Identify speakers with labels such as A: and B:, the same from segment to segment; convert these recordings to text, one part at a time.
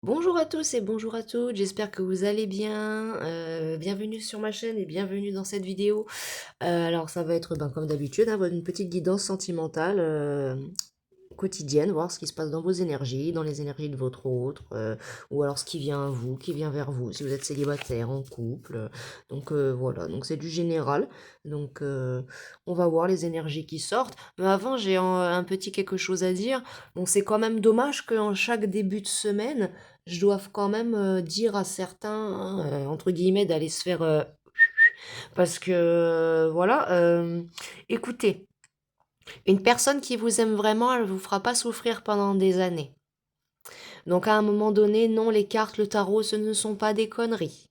A: Bonjour à tous et bonjour à toutes, j'espère que vous allez bien. Bienvenue sur ma chaîne et bienvenue dans cette vidéo. Alors ça va être comme d'habitude, hein, une petite guidance sentimentale quotidienne, voir ce qui se passe dans vos énergies, dans les énergies de votre autre, ou alors ce qui vient à vous, qui vient vers vous, si vous êtes célibataire, en couple. Voilà, donc c'est du général. On va voir les énergies qui sortent. Mais avant, j'ai un petit quelque chose à dire. Bon, c'est quand même dommage qu'en chaque début de semaine, je doive quand même dire à certains, hein, entre guillemets, d'aller se faire... parce que, voilà, écoutez. Une personne qui vous aime vraiment, elle vous fera pas souffrir pendant des années. Donc à un moment donné, non, les cartes, le tarot, ce ne sont pas des conneries.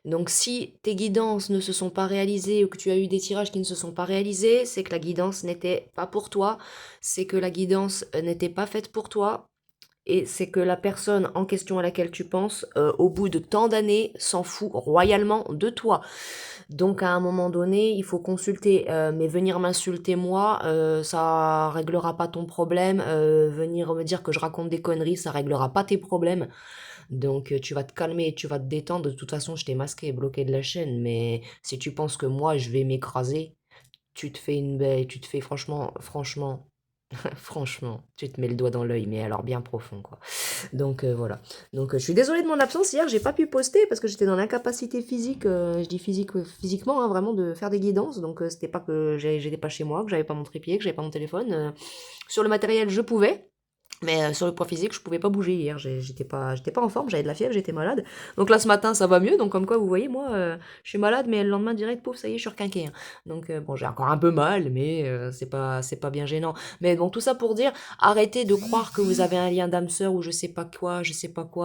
A: Donc si tes guidances ne se sont pas réalisées ou que tu as eu des tirages qui ne se sont pas réalisés, c'est que la guidance n'était pas pour toi, c'est que la guidance n'était pas faite pour toi, et c'est que la personne en question à laquelle tu penses, au bout de tant d'années, s'en fout royalement de toi. Donc à un moment donné, il faut consulter. Mais venir m'insulter moi, ça réglera pas ton problème. Venir me dire que je raconte des conneries, ça réglera pas tes problèmes. Donc tu vas te calmer, tu vas te détendre. De toute façon, je t'ai masqué et bloqué de la chaîne. Mais si tu penses que moi, je vais m'écraser, tu te fais une belle, tu te fais franchement, franchement, tu te mets le doigt dans l'œil, mais alors bien profond, quoi. Voilà. Je suis désolée de mon absence hier, j'ai pas pu poster parce que j'étais dans l'incapacité physique, je dis physique, physiquement, hein, vraiment de faire des guidances. C'était pas que j'étais pas chez moi, que j'avais pas mon trépied, que j'avais pas mon téléphone. Sur le matériel, je pouvais. Mais sur le point physique, je pouvais pas bouger hier. J'étais pas en forme, j'avais de la fièvre, j'étais malade. Donc là, ce matin, ça va mieux. Donc comme quoi, vous voyez, moi, je suis malade, mais le lendemain direct, pouf, ça y est, je suis requinquée, hein. Bon, j'ai encore un peu mal, mais c'est pas bien gênant. Mais bon, tout ça pour dire, arrêtez de croire que vous avez un lien d'âme sœur ou je sais pas quoi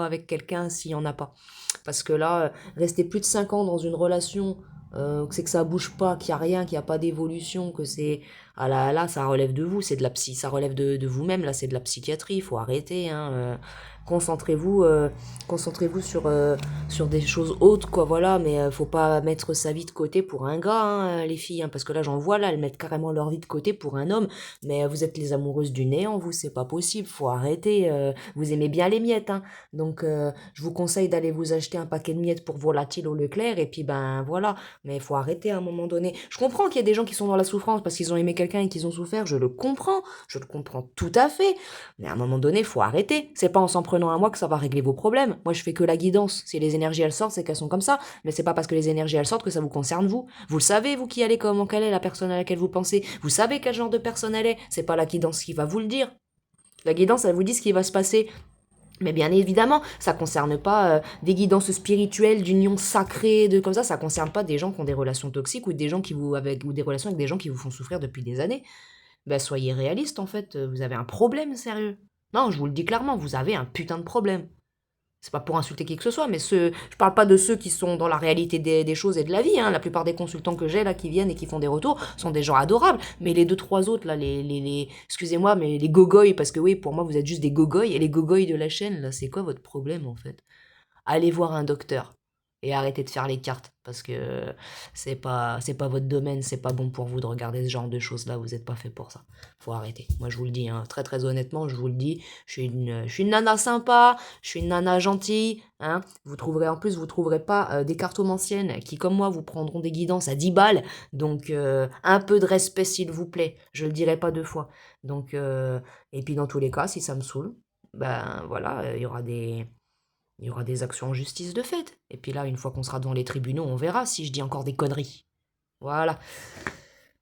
A: avec quelqu'un s'il y en a pas. Parce que là, rester plus de 5 ans dans une relation, que c'est que ça bouge pas, qu'il y a rien, qu'il y a pas d'évolution, que c'est ah là, ça relève de vous, c'est de la psy, ça relève de vous-même, là, c'est de la psychiatrie, il faut arrêter, hein. Concentrez-vous, concentrez-vous sur des choses autres, quoi, voilà, mais faut pas mettre sa vie de côté pour un gars, hein, les filles, hein, parce que là, j'en vois, là, elles mettent carrément leur vie de côté pour un homme, mais vous êtes les amoureuses du néant, vous, c'est pas possible, faut arrêter, vous aimez bien les miettes, hein, je vous conseille d'aller vous acheter un paquet de miettes pour volatile au Leclerc, et puis, ben, voilà, mais il faut arrêter à un moment donné. Je comprends qu'il y a des gens qui sont dans la souffrance parce qu'ils ont aimé quelqu'un et qu'ils ont souffert, je le comprends tout à fait. Mais à un moment donné, il faut arrêter. C'est pas en s'en prenant à moi que ça va régler vos problèmes. Moi, je fais que la guidance. Si les énergies elles sortent, c'est qu'elles sont comme ça. Mais c'est pas parce que les énergies elles sortent que ça vous concerne vous. Vous le savez, vous qui allez, comment quelle est la personne à laquelle vous pensez. Vous savez quel genre de personne elle est. C'est pas la guidance qui va vous le dire. La guidance, elle vous dit ce qui va se passer. Mais bien évidemment, ça concerne pas des guidances spirituelles, d'union sacrée, de comme ça concerne pas des gens qui ont des relations toxiques ou des gens ou des relations avec des gens qui vous font souffrir depuis des années. Ben soyez réaliste en fait, vous avez un problème sérieux. Non, je vous le dis clairement, vous avez un putain de problème. C'est pas pour insulter qui que ce soit, mais je parle pas de ceux qui sont dans la réalité des choses et de la vie, hein. La plupart des consultants que j'ai là qui viennent et qui font des retours sont des gens adorables. Mais les deux, trois autres là, excusez-moi, mais les gogoys, parce que oui, pour moi vous êtes juste des gogoys, et les gogoys de la chaîne là, c'est quoi votre problème en fait? Allez voir un docteur et arrêtez de faire les cartes parce que c'est pas votre domaine, c'est pas bon pour vous de regarder ce genre de choses là, vous n'êtes pas fait pour ça. Faut arrêter. Moi je vous le dis, hein, très très honnêtement, je vous le dis, je suis une nana sympa, je suis une nana gentille, hein. Vous trouverez pas des cartomanciennes qui comme moi vous prendront des guidances à 10 balles. Un peu de respect s'il vous plaît, je le dirai pas deux fois. Et puis dans tous les cas, si ça me saoule, ben voilà, il y aura des actions en justice de fait. Et puis là, une fois qu'on sera devant les tribunaux, on verra si je dis encore des conneries. Voilà.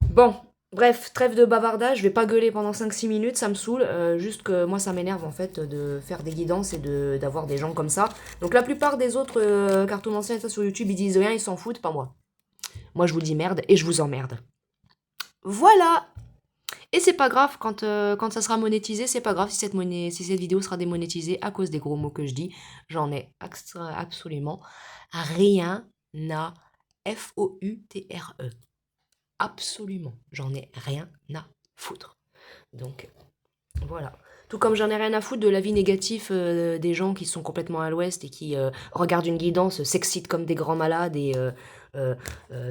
A: Bon, bref, trêve de bavardage, je vais pas gueuler pendant 5-6 minutes, ça me saoule. Juste que moi, ça m'énerve en fait de faire des guidances et d'avoir des gens comme ça. Donc la plupart des autres cartomanciens et ça sur YouTube, ils disent rien, ils s'en foutent, pas moi. Moi, je vous dis merde et je vous emmerde. Voilà. Et c'est pas grave, quand ça sera monétisé, c'est pas grave si cette vidéo sera démonétisée à cause des gros mots que je dis. J'en ai absolument rien à Foutre. Absolument. J'en ai rien à foutre. Donc, voilà. Tout comme j'en ai rien à foutre de l'avis négatif des gens qui sont complètement à l'ouest et qui regardent une guidance, s'excitent comme des grands malades et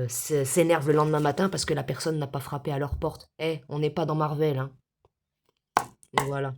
A: s'énervent le lendemain matin parce que la personne n'a pas frappé à leur porte. On n'est pas dans Marvel, hein. Voilà.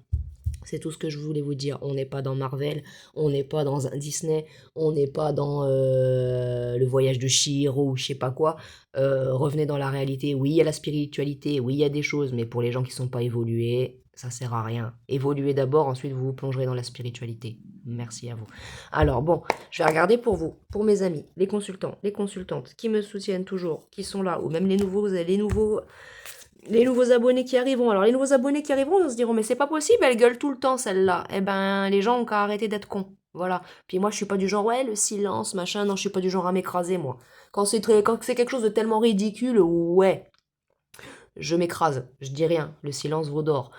A: C'est tout ce que je voulais vous dire. On n'est pas dans Marvel, on n'est pas dans un Disney, on n'est pas dans le voyage de Chihiro ou je sais pas quoi. Revenez dans la réalité. Oui, il y a la spiritualité, oui, il y a des choses, mais pour les gens qui sont pas évolués, ça sert à rien. Évoluez d'abord, ensuite vous vous plongerez dans la spiritualité. Merci à vous. Alors bon, je vais regarder pour vous, pour mes amis, les consultants, les consultantes qui me soutiennent toujours, qui sont là, ou même les nouveaux abonnés qui arriveront. Alors, les nouveaux abonnés qui arriveront, ils se diront, mais c'est pas possible, elle gueule tout le temps, celle-là. Eh ben, les gens ont qu'à arrêter d'être cons. Voilà. Puis moi, je suis pas du genre, ouais, le silence, machin. Non, je suis pas du genre à m'écraser, moi. Quand c'est quelque chose de tellement ridicule, ouais, je m'écrase. Je dis rien. Le silence vaut d'or.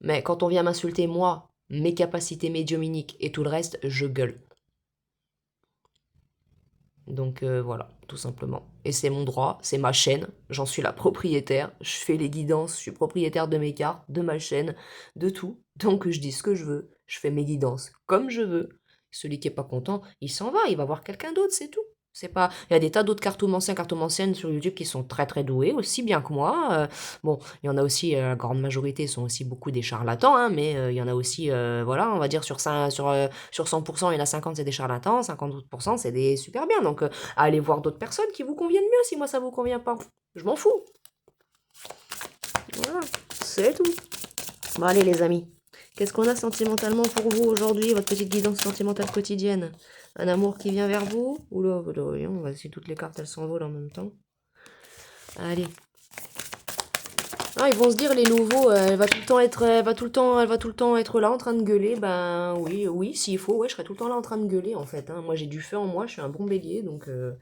A: Mais quand on vient m'insulter, moi, mes capacités médiumniques et tout le reste, je gueule. Donc voilà, tout simplement. Et c'est mon droit, c'est ma chaîne, j'en suis la propriétaire, je fais les guidances, je suis propriétaire de mes cartes, de ma chaîne, de tout. Donc je dis ce que je veux, je fais mes guidances comme je veux. Celui qui est pas content, il s'en va, il va voir quelqu'un d'autre, c'est tout. C'est pas. Il y a des tas d'autres cartomanciennes sur YouTube qui sont très très doués, aussi bien que moi. Bon, il y en a aussi, la grande majorité sont aussi beaucoup des charlatans, hein, mais il y en a aussi, voilà, on va dire sur 100%, il y en a 50 c'est des charlatans, 50% c'est des super bien. Donc allez voir d'autres personnes qui vous conviennent mieux si moi ça vous convient pas. Je m'en fous. Voilà, c'est tout. Bon allez les amis, qu'est-ce qu'on a sentimentalement pour vous aujourd'hui, votre petite guidance sentimentale quotidienne? Un amour qui vient vers vous? Oula, voyons, on va essayer toutes les cartes, elles s'envolent en même temps. Allez. Ah, ils vont se dire les nouveaux, elle va tout le temps être, elle va tout le temps être là en train de gueuler. Ben oui, oui, s'il faut, ouais, je serai tout le temps là en train de gueuler en fait. Hein. Moi j'ai du feu en moi, je suis un bon bélier, donc je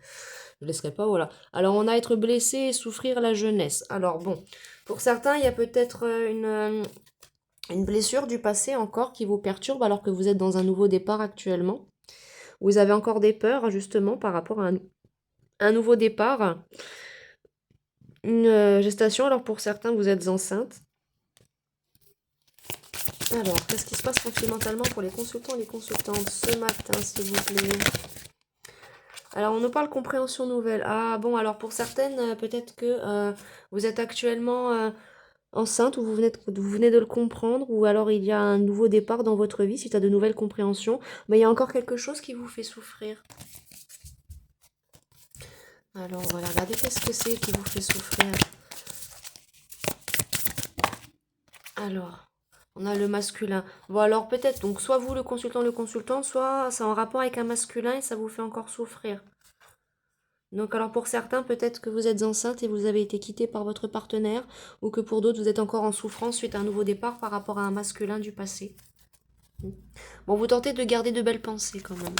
A: laisserai pas, voilà. Alors on a être blessé et souffrir la jeunesse. Alors bon, pour certains, il y a peut-être une blessure du passé encore qui vous perturbe alors que vous êtes dans un nouveau départ actuellement. Vous avez encore des peurs justement par rapport à un nouveau départ. Une gestation, alors pour certains, vous êtes enceinte. Alors, qu'est-ce qui se passe sentimentalement pour les consultants et les consultantes ce matin, s'il vous plaît? Alors, on nous parle compréhension nouvelle. Ah bon, alors pour certaines, peut-être que vous êtes actuellement enceinte ou vous venez de le comprendre, ou alors il y a un nouveau départ dans votre vie, si tu as de nouvelles compréhensions, mais il y a encore quelque chose qui vous fait souffrir. Alors, on va regarder qu'est-ce que c'est qui vous fait souffrir. Alors, on a le masculin. Bon, alors peut-être, donc soit vous le consultant, soit c'est en rapport avec un masculin et ça vous fait encore souffrir. Donc alors pour certains, peut-être que vous êtes enceinte et vous avez été quittée par votre partenaire, ou que pour d'autres, vous êtes encore en souffrance suite à un nouveau départ par rapport à un masculin du passé. Bon, vous tentez de garder de belles pensées quand même.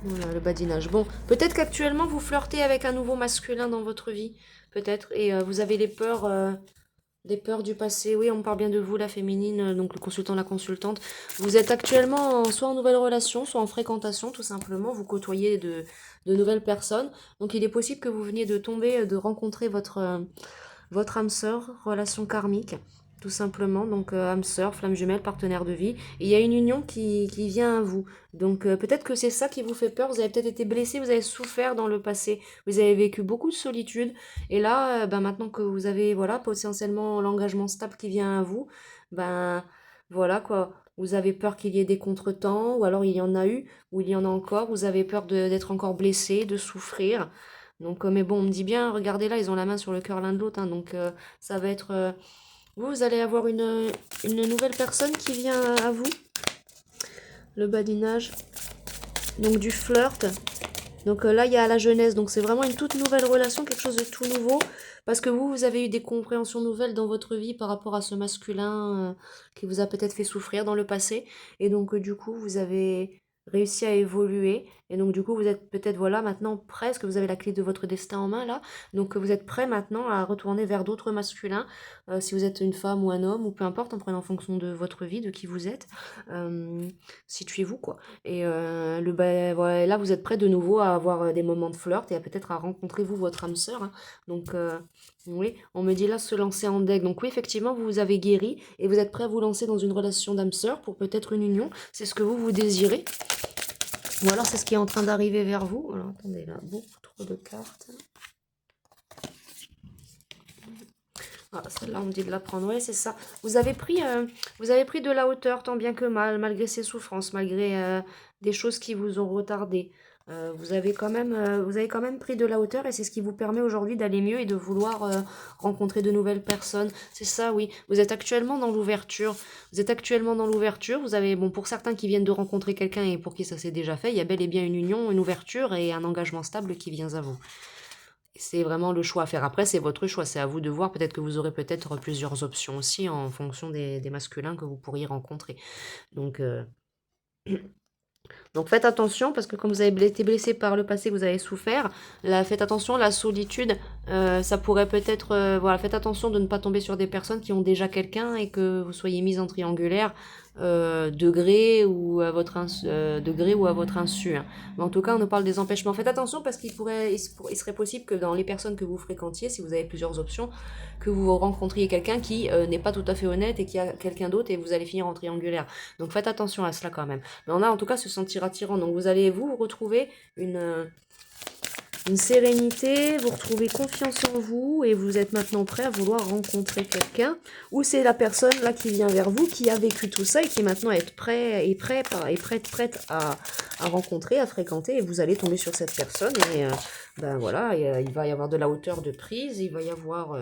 A: Voilà, le badinage. Bon, peut-être qu'actuellement, vous flirtez avec un nouveau masculin dans votre vie, peut-être, et vous avez des peurs du passé. Oui, on parle bien de vous, la féminine, donc le consultant, la consultante. Vous êtes actuellement soit en nouvelle relation, soit en fréquentation, tout simplement. Vous côtoyez de nouvelles personnes. Donc il est possible que vous veniez de tomber, de rencontrer votre âme sœur, relation karmique, tout simplement. Donc âme sœur, flamme jumelle, partenaire de vie. Et il y a une union qui vient à vous. Donc peut-être que c'est ça qui vous fait peur. Vous avez peut-être été blessé, vous avez souffert dans le passé. Vous avez vécu beaucoup de solitude. Et là, ben, maintenant que vous avez voilà, potentiellement l'engagement stable qui vient à vous, ben voilà quoi. Vous avez peur qu'il y ait des contretemps, ou alors il y en a eu, ou il y en a encore. Vous avez peur d'être encore blessé, de souffrir. Donc, mais bon, on me dit bien, regardez là, ils ont la main sur le cœur l'un de l'autre. Hein, donc, ça va être. Vous allez avoir une nouvelle personne qui vient à vous. Le badinage. Donc, du flirt. Donc là, il y a la jeunesse. Donc, c'est vraiment une toute nouvelle relation, quelque chose de tout nouveau. Parce que vous avez eu des compréhensions nouvelles dans votre vie par rapport à ce masculin qui vous a peut-être fait souffrir dans le passé. Et donc, du coup, vous avez réussi à évoluer. Et donc, du coup, vous êtes peut-être, voilà, maintenant presque, vous avez la clé de votre destin en main, là. Donc, vous êtes prêt maintenant à retourner vers d'autres masculins. Si vous êtes une femme ou un homme, ou peu importe, en prenant en fonction de votre vie, de qui vous êtes. Situez-vous, quoi. Et voilà, là, vous êtes prêt de nouveau à avoir des moments de flirt et à peut-être à rencontrer, vous, votre âme sœur. Hein. Donc, oui, on me dit là, se lancer en deck. Donc oui, effectivement, vous vous avez guéri et vous êtes prêt à vous lancer dans une relation d'âme sœur pour peut-être une union. C'est ce que vous désirez. Ou alors, c'est ce qui est en train d'arriver vers vous. Alors, attendez, là, beaucoup trop de cartes. Ah, celle-là, on me dit de la prendre. Ouais, c'est ça. Vous avez pris de la hauteur tant bien que mal, malgré ces souffrances, malgré des choses qui vous ont retardé. Vous avez quand même pris de la hauteur et c'est ce qui vous permet aujourd'hui d'aller mieux et de vouloir rencontrer de nouvelles personnes. C'est ça, oui. Vous êtes actuellement dans l'ouverture. Vous êtes actuellement dans l'ouverture. Vous avez, bon, pour certains qui viennent de rencontrer quelqu'un et pour qui ça s'est déjà fait, il y a bel et bien une union, une ouverture et un engagement stable qui vient à vous. C'est vraiment le choix à faire. Après, c'est votre choix, c'est à vous de voir. Peut-être que vous aurez peut-être plusieurs options aussi en fonction des masculins que vous pourriez rencontrer. Donc, donc faites attention parce que comme vous avez été blessé par le passé, que vous avez souffert, là, faites attention, la solitude, ça pourrait peut-être... voilà, faites attention de ne pas tomber sur des personnes qui ont déjà quelqu'un et que vous soyez mis en triangulaire de gré ou à votre insu. Hein. Mais en tout cas, on nous parle des empêchements. Faites attention parce il serait possible que dans les personnes que vous fréquentiez, si vous avez plusieurs options, que vous rencontriez quelqu'un qui n'est pas tout à fait honnête et qui a quelqu'un d'autre et vous allez finir en triangulaire. Donc faites attention à cela quand même. Mais on a en tout cas se sentir attirant. Donc vous allez vous retrouver une sérénité, vous retrouvez confiance en vous et vous êtes maintenant prêt à vouloir rencontrer quelqu'un. Ou c'est la personne là qui vient vers vous, qui a vécu tout ça et qui maintenant prête à rencontrer, à fréquenter et vous allez tomber sur cette personne et ben voilà, il va y avoir de la hauteur de prise, il va y avoir...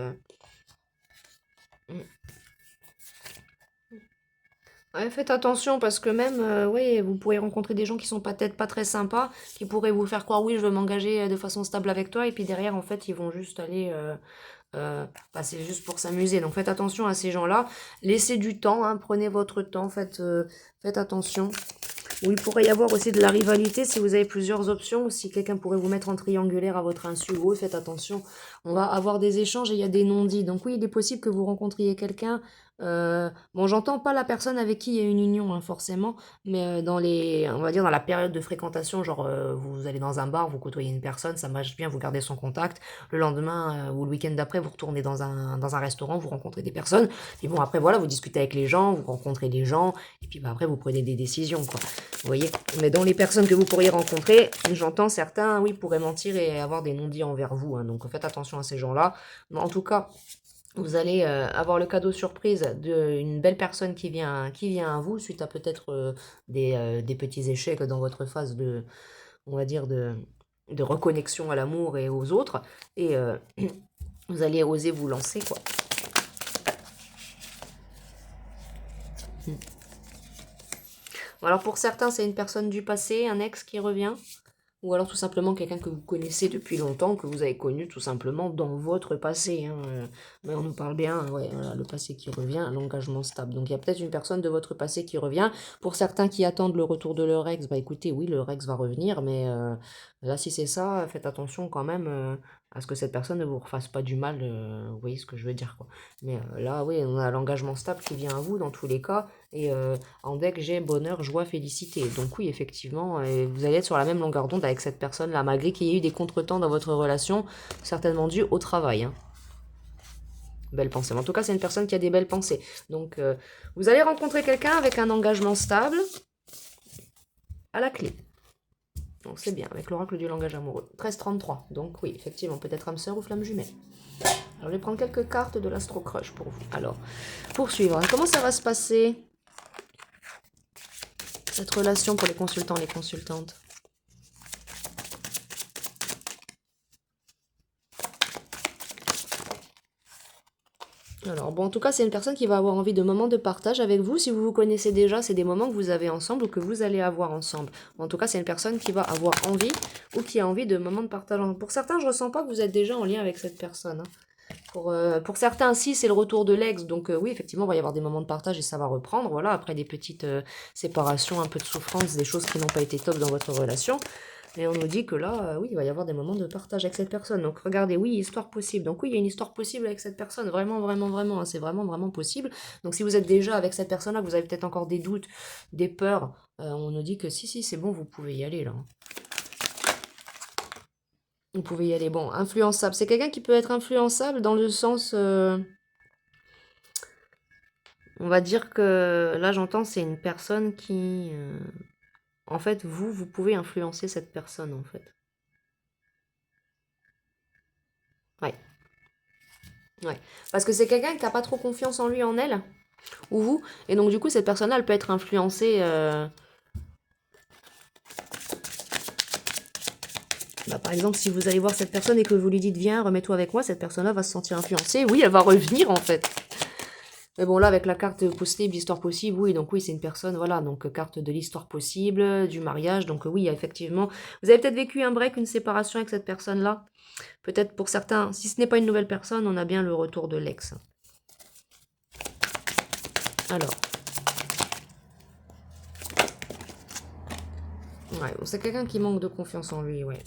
A: Ouais, faites attention parce que même, oui, vous pourrez rencontrer des gens qui sont peut-être pas très sympas, qui pourraient vous faire croire, oui, je veux m'engager de façon stable avec toi, et puis derrière, en fait, ils vont juste aller, bah, c'est juste pour s'amuser. Donc faites attention à ces gens-là. Laissez du temps, hein, prenez votre temps, faites attention. Ou il pourrait y avoir aussi de la rivalité si vous avez plusieurs options, ou si quelqu'un pourrait vous mettre en triangulaire à votre insu ou autre, faites attention. On va avoir des échanges et il y a des non-dits. Donc oui, il est possible que vous rencontriez quelqu'un. Bon, j'entends pas la personne avec qui il y a une union, hein, forcément, mais on va dire dans la période de fréquentation, genre vous allez dans un bar, vous côtoyez une personne, ça marche bien, vous gardez son contact. Le lendemain ou le week-end d'après, vous retournez dans un restaurant, vous rencontrez des personnes. Et bon, après, voilà, vous discutez avec les gens, vous rencontrez les gens, et puis bah, après, vous prenez des décisions, quoi. Vous voyez? Mais dans les personnes que vous pourriez rencontrer, j'entends certains, oui, pourraient mentir et avoir des non-dits envers vous. Hein, donc faites attention à ces gens-là. Mais en tout cas, vous allez avoir le cadeau surprise d'une belle personne qui vient à vous suite à peut-être des petits échecs dans votre phase on va dire, de reconnexion à l'amour et aux autres. Et vous allez oser vous lancer, quoi. Alors pour certains, c'est une personne du passé, un ex qui revient. Ou alors tout simplement quelqu'un que vous connaissez depuis longtemps, que vous avez connu tout simplement dans votre passé. Hein. Mais on nous parle bien, ouais, voilà, le passé qui revient, l'engagement stable. Donc il y a peut-être une personne de votre passé qui revient. Pour certains qui attendent le retour de leur ex, bah écoutez, oui, leur ex va revenir, mais là si c'est ça, faites attention quand même à ce que cette personne ne vous refasse pas du mal, vous voyez ce que je veux dire, quoi. Mais là, oui, on a l'engagement stable qui vient à vous dans tous les cas. Et en deck, j'ai bonheur, joie, félicité. Donc oui, effectivement, vous allez être sur la même longueur d'onde avec cette personne-là, malgré qu'il y ait eu des contretemps dans votre relation, certainement dû au travail. Hein. Belle pensée. Mais en tout cas, c'est une personne qui a des belles pensées. Donc, vous allez rencontrer quelqu'un avec un engagement stable à la clé. Donc c'est bien, avec l'oracle du langage amoureux. 1333. Donc oui, effectivement, peut-être âme sœur ou flamme jumelle. Alors, je vais prendre quelques cartes de l'Astro Crush pour vous. Alors, poursuivre. Comment ça va se passer cette relation pour les consultants, les consultantes? Alors bon, en tout cas, c'est une personne qui va avoir envie de moments de partage avec vous. Si vous vous connaissez déjà, c'est des moments que vous avez ensemble ou que vous allez avoir ensemble. En tout cas, c'est une personne qui va avoir envie ou qui a envie de moments de partage. Pour certains, je ressens pas que vous êtes déjà en lien avec cette personne. Hein. Pour certains, si, c'est le retour de l'ex. Donc oui, effectivement, il va y avoir des moments de partage et ça va reprendre. Voilà, après des petites séparations, un peu de souffrance, des choses qui n'ont pas été top dans votre relation. Et on nous dit que là, oui, il va y avoir des moments de partage avec cette personne. Donc regardez, oui, histoire possible. Donc oui, il y a une histoire possible avec cette personne. Vraiment, vraiment, vraiment. Hein, c'est vraiment, vraiment possible. Donc si vous êtes déjà avec cette personne-là, que vous avez peut-être encore des doutes, des peurs, on nous dit que si, c'est bon, vous pouvez y aller là. Vous pouvez y aller. Bon, influençable. C'est quelqu'un qui peut être influençable dans le sens... on va dire que là, j'entends, c'est une personne qui... en fait, vous pouvez influencer cette personne, en fait. Ouais. Ouais. Parce que c'est quelqu'un qui n'a pas trop confiance en lui, en elle, ou vous. Et donc, du coup, cette personne-là, elle peut être influencée. Bah, par exemple, si vous allez voir cette personne et que vous lui dites viens, remets-toi avec moi, cette personne-là va se sentir influencée. Oui, elle va revenir en fait. Mais bon, là, avec la carte possible, l'histoire possible, oui, donc oui, c'est une personne, voilà, donc carte de l'histoire possible, du mariage, donc oui, effectivement. Vous avez peut-être vécu un break, une séparation avec cette personne-là. Peut-être pour certains, si ce n'est pas une nouvelle personne, on a bien le retour de l'ex. Alors. Ouais, bon, c'est quelqu'un qui manque de confiance en lui, ouais.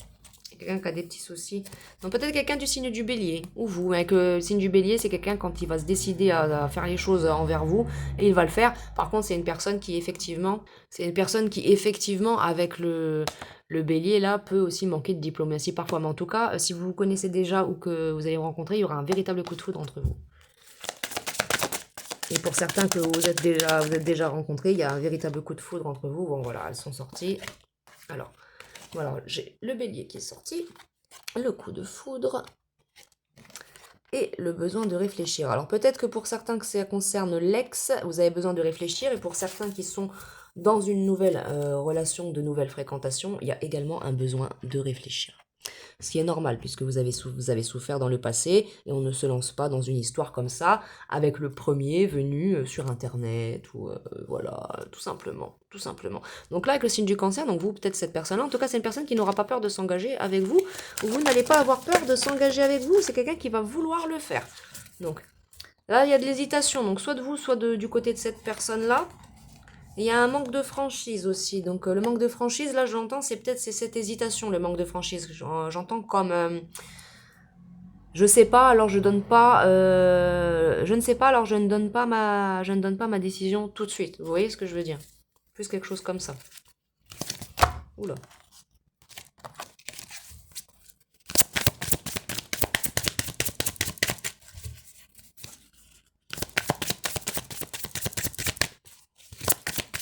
A: Quelqu'un qui a des petits soucis. Donc peut-être quelqu'un du signe du bélier, ou vous. Mais que le signe du bélier, c'est quelqu'un quand il va se décider à faire les choses envers vous, et il va le faire. Par contre, c'est une personne qui effectivement, avec le bélier, là, peut aussi manquer de diplomatie parfois. Mais en tout cas, si vous vous connaissez déjà ou que vous allez rencontrer, il y aura un véritable coup de foudre entre vous. Et pour certains que vous êtes déjà rencontrés, il y a un véritable coup de foudre entre vous. Bon, voilà, elles sont sorties. Alors, voilà, j'ai le bélier qui est sorti, le coup de foudre et le besoin de réfléchir. Alors peut-être que pour certains que ça concerne l'ex, vous avez besoin de réfléchir, et pour certains qui sont dans une nouvelle relation, de nouvelle fréquentation, il y a également un besoin de réfléchir. Ce qui est normal, puisque vous avez souffert dans le passé, et on ne se lance pas dans une histoire comme ça, avec le premier venu sur Internet, ou voilà, tout simplement, tout simplement. Donc là, avec le signe du cancer, donc vous, peut-être cette personne-là, en tout cas, c'est une personne qui n'aura pas peur de s'engager avec vous, ou vous n'allez pas avoir peur de s'engager avec vous, c'est quelqu'un qui va vouloir le faire. Donc, là, il y a de l'hésitation, donc soit de vous, soit du côté de cette personne-là. Il y a un manque de franchise aussi. Donc le manque de franchise, là j'entends, c'est cette hésitation, le manque de franchise. J'entends comme je sais pas, alors je donne pas je ne sais pas, alors je ne donne pas ma décision tout de suite. Vous voyez ce que je veux dire? Plus quelque chose comme ça. Oula.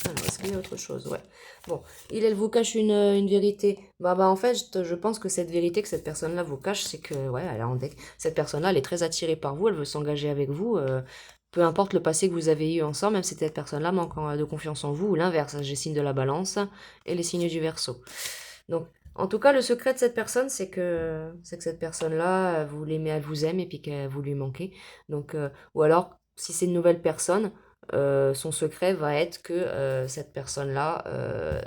A: Alors, est-ce qu'il y a autre chose? Ouais. Bon, elle vous cache une vérité. Bah, en fait, je pense que cette vérité que cette personne-là vous cache, c'est que, ouais, elle est en deck. Cette personne-là, elle est très attirée par vous, elle veut s'engager avec vous. Peu importe le passé que vous avez eu ensemble, même si cette personne-là manque de confiance en vous, ou l'inverse. J'ai signe de la balance et les signes du verso. Donc, en tout cas, le secret de cette personne, c'est que cette personne-là, vous l'aimez, elle vous aime, et puis que vous lui manquez. Donc, ou alors, si c'est une nouvelle personne, son secret va être que cette personne-là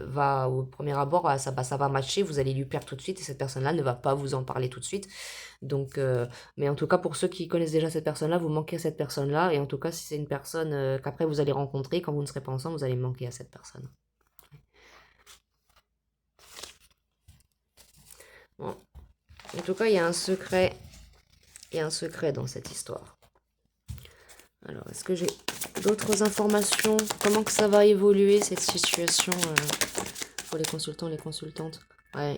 A: va, au premier abord, ça va matcher, vous allez lui perdre tout de suite, et cette personne-là ne va pas vous en parler tout de suite. Donc, mais en tout cas, pour ceux qui connaissent déjà cette personne-là, vous manquez à cette personne-là, et en tout cas, si c'est une personne qu'après vous allez rencontrer, quand vous ne serez pas ensemble, vous allez manquer à cette personne. Bon. En tout cas, il y a un secret dans cette histoire. Alors, est-ce que j'ai d'autres informations? Comment que ça va évoluer, cette situation pour les consultants, les consultantes? Ouais,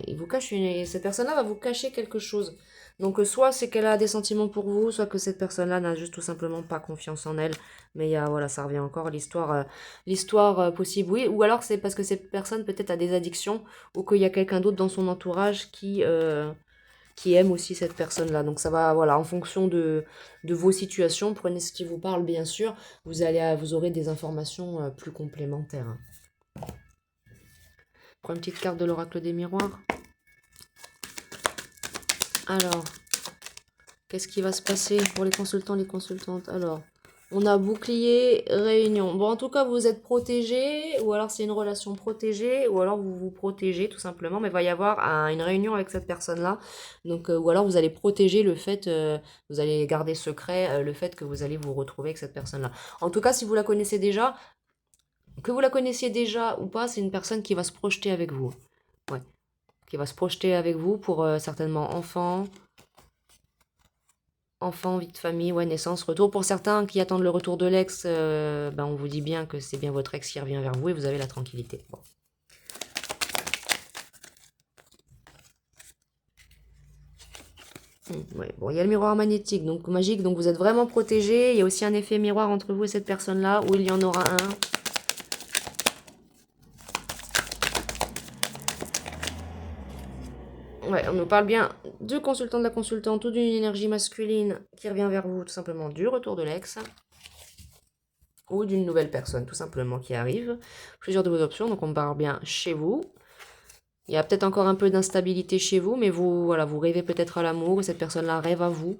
A: cette personne-là va vous cacher quelque chose. Donc, soit c'est qu'elle a des sentiments pour vous, soit que cette personne-là n'a juste tout simplement pas confiance en elle. Mais voilà, ça revient encore, l'histoire possible, oui. Ou alors c'est parce que cette personne peut-être a des addictions, ou qu'il y a quelqu'un d'autre dans son entourage qui aime aussi cette personne-là. Donc ça va, voilà, en fonction de vos situations, prenez ce qui vous parle, bien sûr, vous aurez des informations plus complémentaires. Prends une petite carte de l'oracle des miroirs. Alors, qu'est-ce qui va se passer pour les consultants, les consultantes? Alors, on a bouclier, réunion. Bon, en tout cas, vous êtes protégé, ou alors c'est une relation protégée, ou alors vous vous protégez tout simplement, mais il va y avoir une réunion avec cette personne-là. Donc, ou alors vous allez protéger le fait, vous allez garder secret le fait que vous allez vous retrouver avec cette personne-là. En tout cas, si vous la connaissez déjà, que vous la connaissiez déjà ou pas, c'est une personne qui va se projeter avec vous. Ouais. Qui va se projeter avec vous pour certainement enfant, vie de famille, ouais, naissance, retour. Pour certains qui attendent le retour de l'ex, on vous dit bien que c'est bien votre ex qui revient vers vous et vous avez la tranquillité. Bon. Ouais, bon, il y a le miroir magnétique, donc magique, donc vous êtes vraiment protégé. Il y a aussi un effet miroir entre vous et cette personne-là, où il y en aura un. Ouais, on nous parle bien du consultant, de la consultante ou d'une énergie masculine qui revient vers vous, tout simplement du retour de l'ex, ou d'une nouvelle personne, tout simplement, qui arrive. Plusieurs de vos options, donc on parle bien chez vous. Il y a peut-être encore un peu d'instabilité chez vous, mais vous, voilà, vous rêvez peut-être à l'amour, et cette personne-là rêve à vous.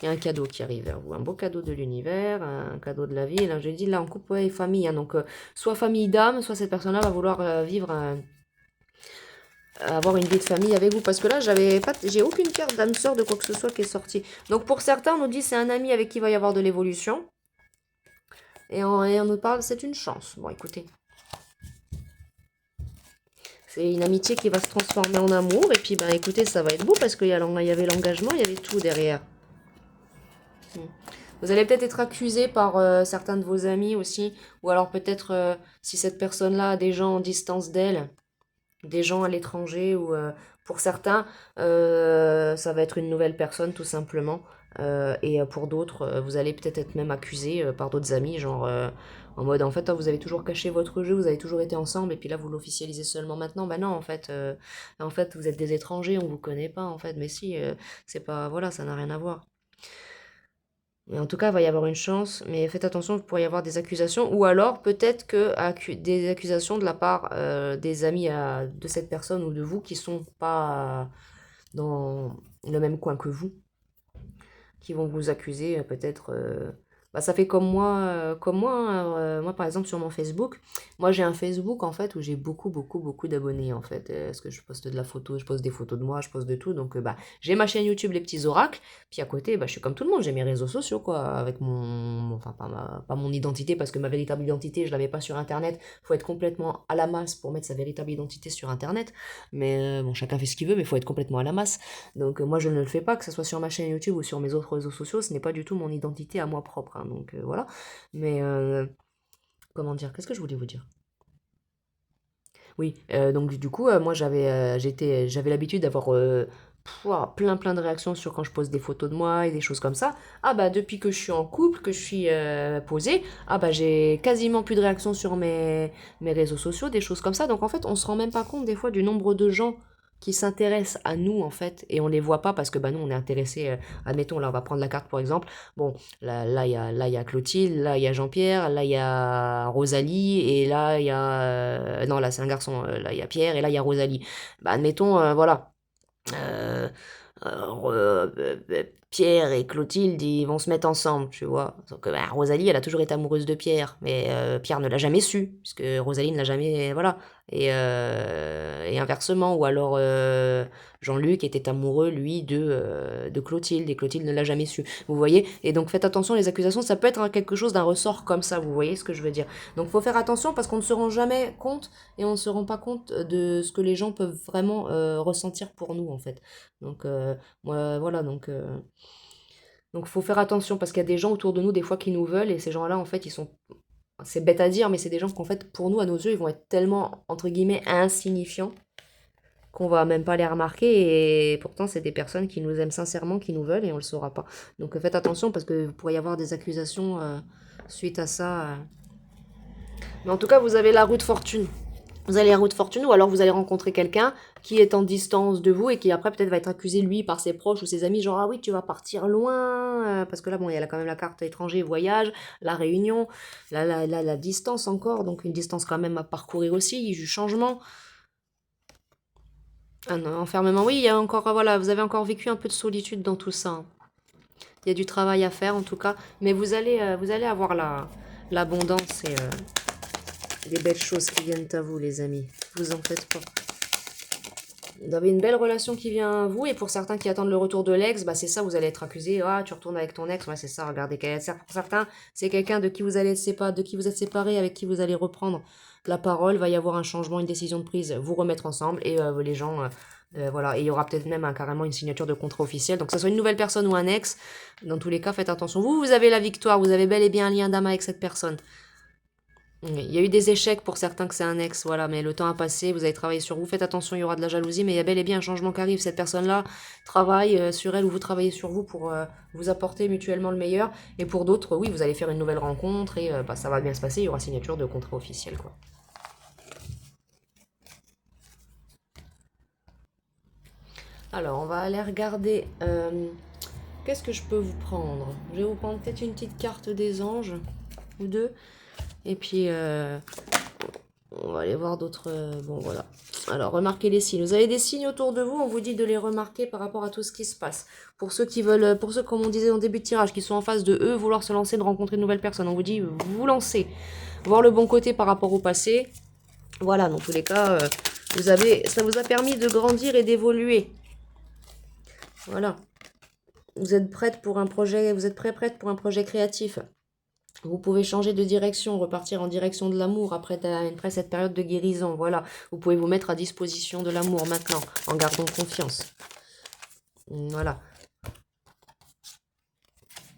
A: Il y a un cadeau qui arrive vers vous, un beau cadeau de l'univers, un cadeau de la vie. Et là, je dis, là, en couple et famille, hein, donc soit famille d'âme, soit cette personne-là va vouloir vivre avoir une vie de famille avec vous, parce que là j'ai aucune carte d'âme sœur de quoi que ce soit qui est sortie. Donc pour certains on nous dit c'est un ami avec qui il va y avoir de l'évolution, et on nous parle c'est une chance. Bon écoutez, c'est une amitié qui va se transformer en amour, et puis ben écoutez, ça va être beau parce qu'il y avait l'engagement, il y avait tout derrière. Vous allez peut-être être accusé par certains de vos amis aussi, ou alors peut-être si cette personne-là a des gens en distance d'elle, des gens à l'étranger, ou pour certains, ça va être une nouvelle personne tout simplement. Et pour d'autres, vous allez peut-être être même accusé par d'autres amis, genre en mode en fait, vous avez toujours caché votre jeu, vous avez toujours été ensemble, et puis là vous l'officialisez seulement maintenant. Bah non, en fait vous êtes des étrangers, on vous connaît pas en fait, mais si, c'est pas, voilà, ça n'a rien à voir. Mais en tout cas, il va y avoir une chance, mais faites attention, il pourrait y avoir des accusations, ou alors peut-être que des accusations de la part des amis de cette personne ou de vous qui sont pas dans le même coin que vous, qui vont vous accuser peut-être. Bah, ça fait comme moi, hein, moi par exemple sur mon Facebook, moi j'ai un Facebook en fait où j'ai beaucoup beaucoup beaucoup d'abonnés en fait. Parce que je poste de la photo, je poste des photos de moi, je poste de tout. Donc bah j'ai ma chaîne YouTube Les Petits Oracles, puis à côté bah je suis comme tout le monde, j'ai mes réseaux sociaux quoi, avec enfin pas mon identité parce que ma véritable identité je la mets pas sur internet. Faut être complètement à la masse pour mettre sa véritable identité sur internet. Mais bon chacun fait ce qu'il veut, mais faut être complètement à la masse. Donc moi je ne le fais pas, que ce soit sur ma chaîne YouTube ou sur mes autres réseaux sociaux, ce n'est pas du tout mon identité à moi propre, hein, donc voilà. Mais comment dire, qu'est-ce que je voulais vous dire? Oui, donc du coup, moi j'avais l'habitude d'avoir plein plein de réactions sur quand je pose des photos de moi et des choses comme ça. Ah bah depuis que je suis en couple, que je suis posée, ah bah j'ai quasiment plus de réactions sur mes réseaux sociaux, des choses comme ça. Donc en fait, on se rend même pas compte des fois du nombre de gens qui s'intéressent à nous en fait, et on les voit pas parce que bah nous on est intéressés, admettons là on va prendre la carte pour exemple, bon là il y a Clotilde, là il y a Jean-Pierre, là il y a Rosalie, et là il y a non là c'est un garçon, là il y a Pierre, et là il y a Rosalie. Bah admettons voilà, euh, Pierre et Clotilde, ils vont se mettre ensemble, tu vois. Donc, bah, Rosalie, elle a toujours été amoureuse de Pierre, mais Pierre ne l'a jamais su, puisque Rosalie ne l'a jamais, voilà. Et inversement, ou alors Jean-Luc était amoureux, lui, de Clotilde, et Clotilde ne l'a jamais su. Vous voyez? Et donc faites attention, les accusations, ça peut être quelque chose d'un ressort comme ça, vous voyez ce que je veux dire? Donc faut faire attention parce qu'on ne se rend jamais compte, et on ne se rend pas compte de ce que les gens peuvent vraiment ressentir pour nous, en fait. Donc voilà, donc faut faire attention parce qu'il y a des gens autour de nous des fois qui nous veulent, et ces gens-là en fait ils sont, c'est bête à dire, mais c'est des gens qu'en fait pour nous à nos yeux ils vont être tellement entre guillemets insignifiants qu'on va même pas les remarquer, et pourtant c'est des personnes qui nous aiment sincèrement, qui nous veulent, et on le saura pas. Donc faites attention parce que vous pourriez y avoir des accusations suite à ça. Mais en tout cas vous avez la roue de fortune. Vous allez la route fortune, ou alors vous allez rencontrer quelqu'un qui est en distance de vous et qui après peut-être va être accusé lui par ses proches ou ses amis, genre ah oui tu vas partir loin, parce que là bon il y a quand même la carte étranger, voyage, la réunion, la distance encore, donc une distance quand même à parcourir aussi, du changement. Un enfermement, oui, il y a encore, voilà, vous avez encore vécu un peu de solitude dans tout ça, hein. Il y a du travail à faire en tout cas, mais vous allez avoir l'abondance et les belles choses qui viennent à vous les amis, vous en faites pas. Vous avez une belle relation qui vient à vous, et pour certains qui attendent le retour de l'ex, bah c'est ça, vous allez être accusé, ah tu retournes avec ton ex, ouais c'est ça, regardez, pour certains, c'est quelqu'un de qui vous allez de qui vous êtes séparés, avec qui vous allez reprendre la parole, va y avoir un changement, une décision de prise, vous remettre ensemble, et les gens, voilà, et il y aura peut-être même carrément une signature de contrat officiel, donc que ce soit une nouvelle personne ou un ex, dans tous les cas, faites attention, vous avez la victoire, vous avez bel et bien un lien d'âme avec cette personne. Il y a eu des échecs pour certains que c'est un ex, voilà, mais le temps a passé, vous avez travaillé sur vous, faites attention, il y aura de la jalousie, mais il y a bel et bien un changement qui arrive, cette personne-là travaille sur elle, ou vous travaillez sur vous pour vous apporter mutuellement le meilleur, et pour d'autres, oui, vous allez faire une nouvelle rencontre, et bah, ça va bien se passer, il y aura signature de contrat officiel, quoi. Alors, on va aller regarder. Qu'est-ce que je peux vous prendre? Je vais vous prendre peut-être une petite carte des anges, ou deux. Et puis, on va aller voir d'autres... bon, voilà. Alors, remarquez les signes. Vous avez des signes autour de vous, on vous dit de les remarquer par rapport à tout ce qui se passe. Pour ceux qui veulent, pour ceux, comme on disait en début de tirage, qui sont en face de eux, vouloir se lancer, de rencontrer de nouvelles personnes, on vous dit, vous lancez. Voir le bon côté par rapport au passé. Voilà, dans tous les cas, ça vous a permis de grandir et d'évoluer. Voilà. Vous êtes prête pour un projet, vous êtes prête pour un projet créatif. Vous pouvez changer de direction, repartir en direction de l'amour après cette période de guérison. Voilà, vous pouvez vous mettre à disposition de l'amour maintenant, en gardant confiance. Voilà.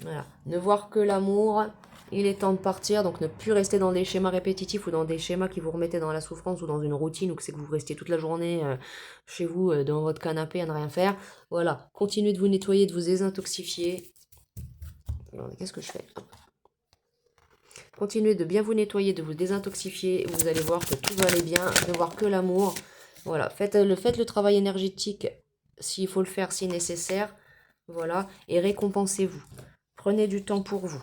A: Voilà. Ne voir que l'amour, il est temps de partir, donc ne plus rester dans des schémas répétitifs ou dans des schémas qui vous remettaient dans la souffrance ou dans une routine ou que c'est que vous restiez toute la journée chez vous, dans votre canapé à ne rien faire. Voilà, continuez de vous nettoyer, de vous désintoxifier. Qu'est-ce que je fais? Continuez de bien vous nettoyer, de vous désintoxifier. Vous allez voir que tout va aller bien, ne voir que l'amour. Voilà, faites le travail énergétique s'il faut le faire, si nécessaire. Voilà, et récompensez-vous. Prenez du temps pour vous.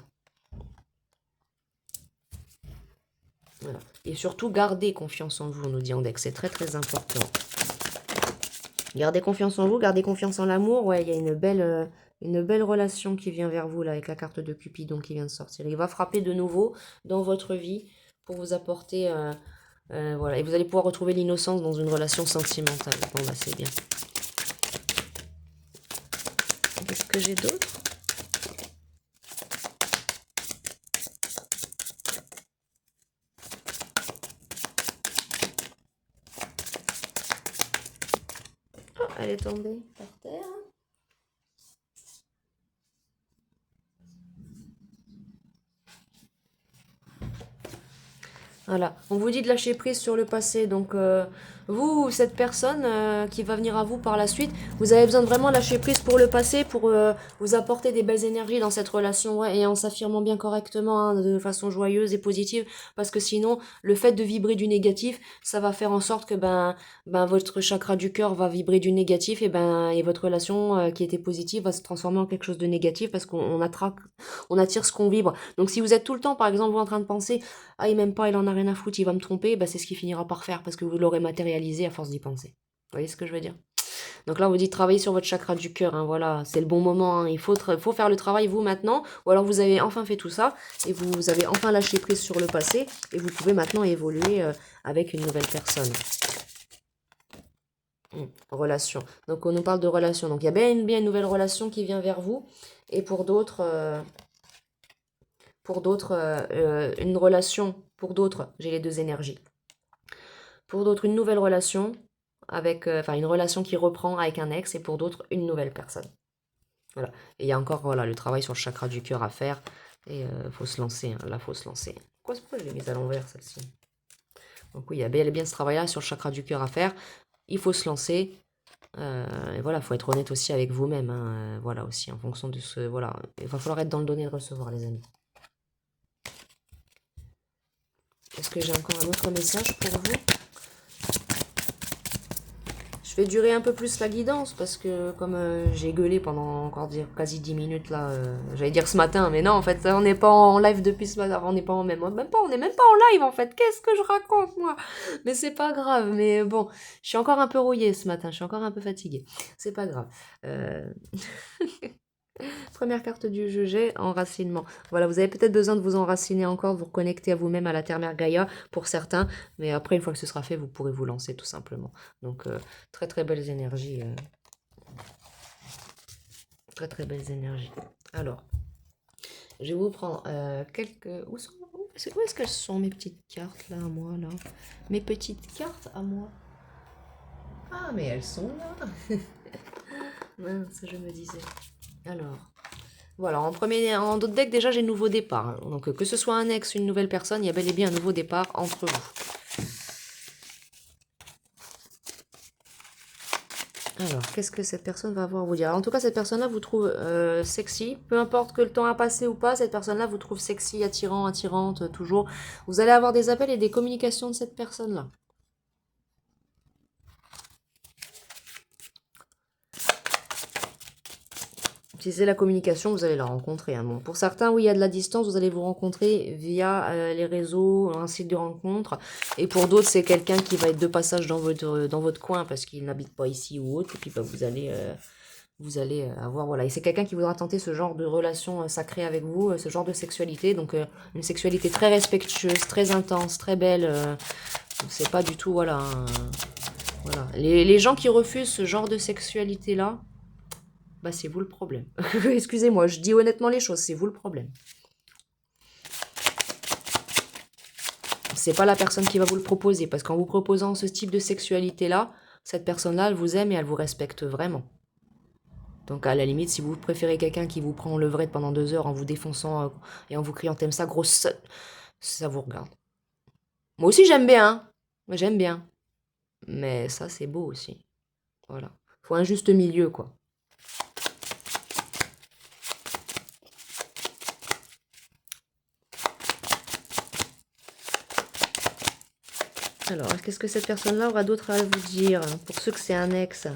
A: Voilà. Et surtout, gardez confiance en vous, nous dit Andex. C'est très très important. Gardez confiance en vous, gardez confiance en l'amour. Ouais, il y a une belle relation qui vient vers vous là avec la carte de Cupidon qui vient de sortir. Il va frapper de nouveau dans votre vie pour vous apporter... voilà, et vous allez pouvoir retrouver l'innocence dans une relation sentimentale. Bon, bah c'est bien. Qu'est-ce que j'ai d'autre? Oh, elle est tombée par terre. Voilà, on vous dit de lâcher prise sur le passé, donc vous, cette personne qui va venir à vous par la suite, vous avez besoin de vraiment lâcher prise pour le passé, pour vous apporter des belles énergies dans cette relation, ouais, et en s'affirmant bien correctement, hein, de façon joyeuse et positive, parce que sinon, le fait de vibrer du négatif, ça va faire en sorte que votre chakra du cœur va vibrer du négatif, et votre relation qui était positive va se transformer en quelque chose de négatif, parce qu'on attire ce qu'on vibre. Donc si vous êtes tout le temps, par exemple, vous en train de penser, ah, il m'aime pas, il en a rien à foutre, il va me tromper, bah, c'est ce qu'il finira par faire parce que vous l'aurez matérialisé à force d'y penser. Vous voyez ce que je veux dire? Donc là, on vous dit travailler sur votre chakra du cœur, hein, voilà, c'est le bon moment, hein, il faut faire le travail vous maintenant, ou alors vous avez enfin fait tout ça, et vous avez enfin lâché prise sur le passé, et vous pouvez maintenant évoluer avec une nouvelle personne. Relation. Donc on nous parle de relation, donc il y a bien une nouvelle relation qui vient vers vous, et pour d'autres... une relation, pour d'autres, j'ai les deux énergies. Pour d'autres, une nouvelle relation, une relation qui reprend avec un ex, et pour d'autres, une nouvelle personne. Voilà. Et il y a encore le travail sur le chakra du cœur à faire, et faut se lancer, hein, là, faut se lancer. Pourquoi je l'ai mise à l'envers, celle-ci? Donc oui, il y a bien ce travail-là sur le chakra du cœur à faire, il faut se lancer, et voilà, il faut être honnête aussi avec vous-même, hein, voilà, aussi, en fonction de ce... Voilà, il va falloir être dans le donner et le recevoir, les amis. Est-ce que j'ai encore un autre message pour vous? Je vais durer un peu plus la guidance parce que comme j'ai gueulé pendant encore quasi 10 minutes là, j'allais dire ce matin, mais non en fait on n'est pas en live depuis ce matin, on n'est pas on n'est même pas en live en fait, qu'est-ce que je raconte moi? Mais c'est pas grave, mais bon, je suis encore un peu rouillée ce matin, je suis encore un peu fatiguée, c'est pas grave. Première carte du jeu, j'ai enracinement. Voilà, vous avez peut-être besoin de vous enraciner encore, de vous reconnecter à vous-même, à la Terre-Mère Gaïa, pour certains. Mais après, une fois que ce sera fait, vous pourrez vous lancer tout simplement. Donc, très très belles énergies. Très très belles énergies. Alors, je vais vous prendre quelques... Où est-ce qu'elles sont mes petites cartes là, à moi, là? Mes petites cartes à moi. Ah, mais elles sont là. Mince, je me disais. Alors... Voilà, en d'autres decks, déjà, j'ai nouveau départ. Hein. Donc, que ce soit un ex, une nouvelle personne, il y a bel et bien un nouveau départ entre vous. Alors, qu'est-ce que cette personne va avoir à vous dire? Alors, en tout cas, cette personne-là vous trouve sexy. Peu importe que le temps a passé ou pas, cette personne-là vous trouve sexy, attirant, attirante, toujours. Vous allez avoir des appels et des communications de cette personne-là. Si c'est la communication, vous allez la rencontrer. Hein. Bon, pour certains, oui, il y a de la distance, vous allez vous rencontrer via les réseaux, un site de rencontre. Et pour d'autres, c'est quelqu'un qui va être de passage dans votre coin parce qu'il n'habite pas ici ou autre. Et puis bah, vous allez avoir, voilà. Et c'est quelqu'un qui voudra tenter ce genre de relation sacrée avec vous, ce genre de sexualité. Donc une sexualité très respectueuse, très intense, très belle. C'est pas du tout, voilà. Voilà. Les gens qui refusent ce genre de sexualité-là, bah c'est vous le problème. Excusez-moi, je dis honnêtement les choses, c'est vous le problème. C'est pas la personne qui va vous le proposer, parce qu'en vous proposant ce type de sexualité-là, cette personne-là, elle vous aime et elle vous respecte vraiment. Donc à la limite, si vous préférez quelqu'un qui vous prend le vrai pendant 2 heures en vous défonçant et en vous criant t'aimes ça, grosse, ça vous regarde. Moi aussi j'aime bien, hein. Moi j'aime bien. Mais ça c'est beau aussi. Voilà. Faut un juste milieu, quoi. Alors, qu'est-ce que cette personne-là aura d'autre à vous dire? Pour ceux que c'est un ex.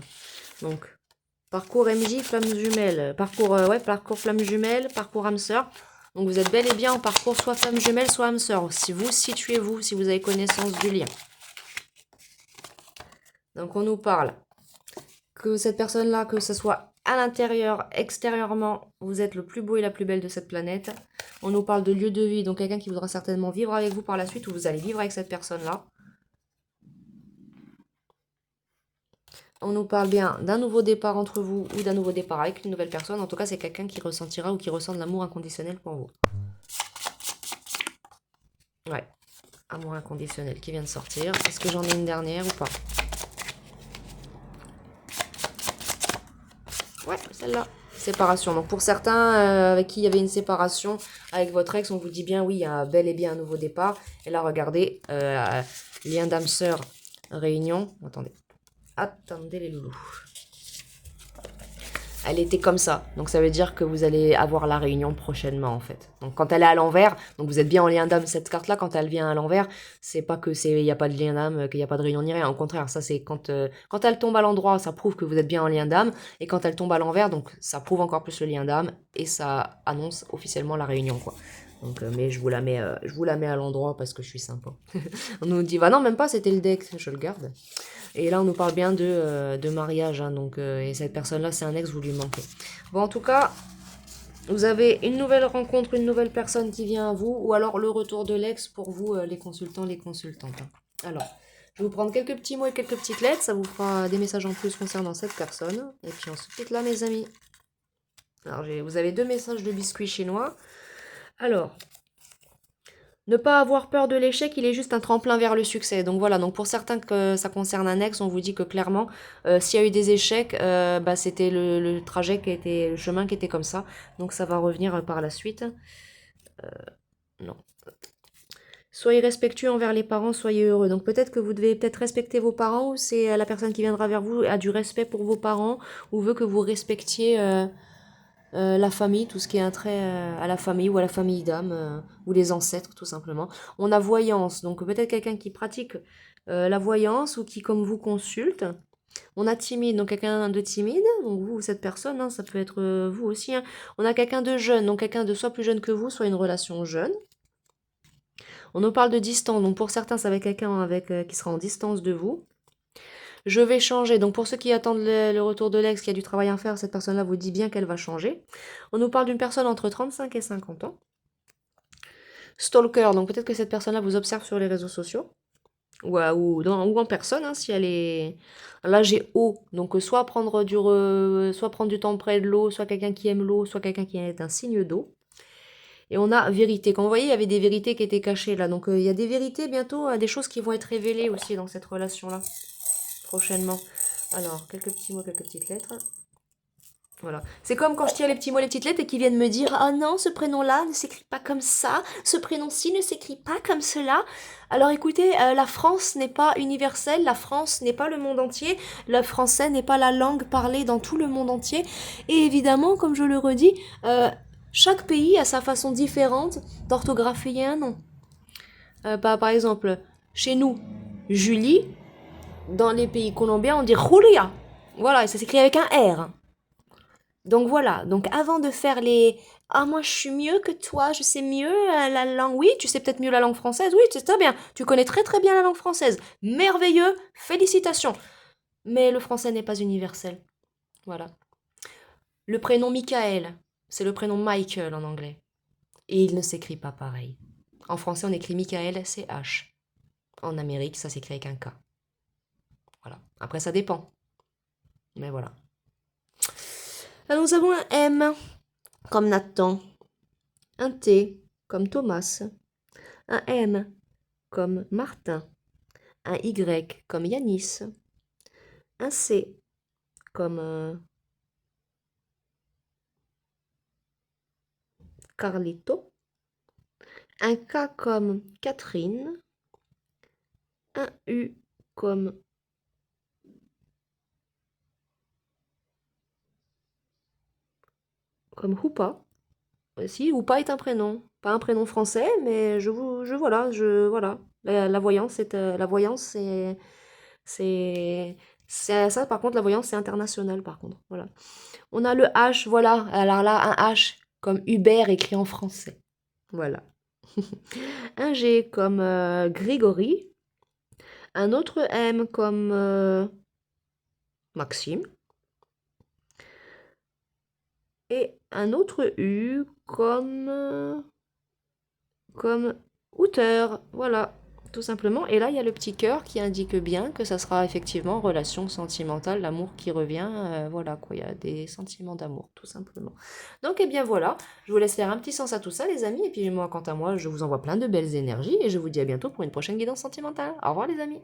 A: Donc, parcours MJ, flamme jumelle. Parcours flamme jumelle, parcours âme sœur. Donc, vous êtes bel et bien en parcours soit flamme jumelle, soit âme sœur. Si vous situez-vous, si vous avez connaissance du lien. Donc, on nous parle que cette personne-là, que ce soit à l'intérieur, extérieurement, vous êtes le plus beau et la plus belle de cette planète. On nous parle de lieu de vie, donc quelqu'un qui voudra certainement vivre avec vous par la suite, ou vous allez vivre avec cette personne-là. On nous parle bien d'un nouveau départ entre vous ou d'un nouveau départ avec une nouvelle personne. En tout cas, c'est quelqu'un qui ressentira ou qui ressent de l'amour inconditionnel pour vous. Ouais, amour inconditionnel qui vient de sortir. Est-ce que j'en ai une dernière ou pas? Ouais, celle-là. Séparation. Donc pour certains avec qui il y avait une séparation avec votre ex, on vous dit bien oui, il y a bel et bien un nouveau départ. Et là, regardez, lien d'âme sœur, réunion. Attendez les loulous. Elle était comme ça. Donc ça veut dire que vous allez avoir la réunion prochainement en fait. Donc quand elle est à l'envers, donc vous êtes bien en lien d'âme cette carte là, quand elle vient à l'envers, c'est pas que il n'y a pas de lien d'âme, qu'il n'y a pas de réunion ni rien. Au contraire, ça c'est quand elle tombe à l'endroit, ça prouve que vous êtes bien en lien d'âme. Et quand elle tombe à l'envers, donc ça prouve encore plus le lien d'âme. Et ça annonce officiellement la réunion quoi. Donc, mais je vous la mets à l'endroit parce que je suis sympa. On nous dit, bah non, même pas, c'était le deck, je le garde. Et là, on nous parle bien de mariage, hein, donc, et cette personne-là, c'est un ex, vous lui manquez. Bon, en tout cas, vous avez une nouvelle rencontre, une nouvelle personne qui vient à vous, ou alors le retour de l'ex pour vous, les consultants, les consultantes. Alors, je vais vous prendre quelques petits mots et quelques petites lettres, ça vous fera des messages en plus concernant cette personne. Et puis ensuite, là, mes amis. Alors, vous avez 2 messages de biscuits chinois. Alors, ne pas avoir peur de l'échec, il est juste un tremplin vers le succès. Donc voilà, donc pour certains que ça concerne un ex, on vous dit que clairement, s'il y a eu des échecs, bah, c'était le trajet qui était, le chemin qui était comme ça. Donc ça va revenir par la suite. Non. Soyez respectueux envers les parents, soyez heureux. Donc peut-être que vous devez peut-être respecter vos parents, ou c'est la personne qui viendra vers vous a du respect pour vos parents, ou veut que vous respectiez la famille, tout ce qui est un trait à la famille ou à la famille d'âme, ou les ancêtres tout simplement. On a voyance, donc peut-être quelqu'un qui pratique la voyance ou qui comme vous consulte. On a timide, donc quelqu'un de timide, donc vous, cette personne, hein, ça peut être vous aussi. Hein. On a quelqu'un de jeune, donc quelqu'un de soit plus jeune que vous, soit une relation jeune. On nous parle de distance, donc pour certains, ça va être quelqu'un qui sera en distance de vous. Je vais changer. Donc pour ceux qui attendent le retour de l'ex, qui a du travail à faire, cette personne-là vous dit bien qu'elle va changer. On nous parle d'une personne entre 35 et 50 ans. Stalker, donc peut-être que cette personne-là vous observe sur les réseaux sociaux. Ou en personne, hein, si elle est... Là j'ai eau, donc soit prendre du temps près de l'eau, soit quelqu'un qui aime l'eau, soit quelqu'un qui est un signe d'eau. Et on a vérité. Quand vous voyez, il y avait des vérités qui étaient cachées là. Donc il y a des vérités bientôt, des choses qui vont être révélées aussi dans cette relation-là. Prochainement. Alors, quelques petits mots, quelques petites lettres. Voilà. C'est comme quand je tire les petits mots, les petites lettres et qu'ils viennent me dire « Ah non, ce prénom-là ne s'écrit pas comme ça, ce prénom-ci ne s'écrit pas comme cela. » Alors écoutez, la France n'est pas universelle, la France n'est pas le monde entier, le français n'est pas la langue parlée dans tout le monde entier. Et évidemment, comme je le redis, chaque pays a sa façon différente d'orthographier un nom. Par exemple, chez nous, Julie... Dans les pays colombiens, on dit Julia. Voilà, et ça s'écrit avec un R. Donc voilà, donc avant de faire les «Ah moi je suis mieux que toi, je sais mieux la langue», oui, tu sais peut-être mieux la langue française, oui, c'est très bien, tu connais très très bien la langue française, merveilleux, félicitations. Mais le français n'est pas universel, voilà. Le prénom Michael, c'est le prénom Michael en anglais. Et il ne s'écrit pas pareil. En français, on écrit Michael, c'est H. En Amérique, ça s'écrit avec un K. Voilà. Après, ça dépend. Mais voilà. Alors, nous avons un M comme Nathan, un T comme Thomas, un M comme Martin, un Y comme Yanis, un C comme Carlito, un K comme Catherine, un U comme Houpa. Si, Houpa est un prénom. Pas un prénom français, mais voilà. La voyance, la voyance, ça, par contre, la voyance, c'est international, par contre. Voilà. On a le H, voilà. Alors là, un H comme Hubert écrit en français. Voilà. Un G comme Grégory. Un autre M comme Maxime. Et un autre U comme Outer. Voilà, tout simplement. Et là, il y a le petit cœur qui indique bien que ça sera effectivement relation sentimentale, l'amour qui revient. Voilà, quoi, il y a des sentiments d'amour, tout simplement. Donc, eh bien voilà, je vous laisse faire un petit sens à tout ça, les amis. Et puis moi, quant à moi, je vous envoie plein de belles énergies et je vous dis à bientôt pour une prochaine guidance sentimentale. Au revoir, les amis.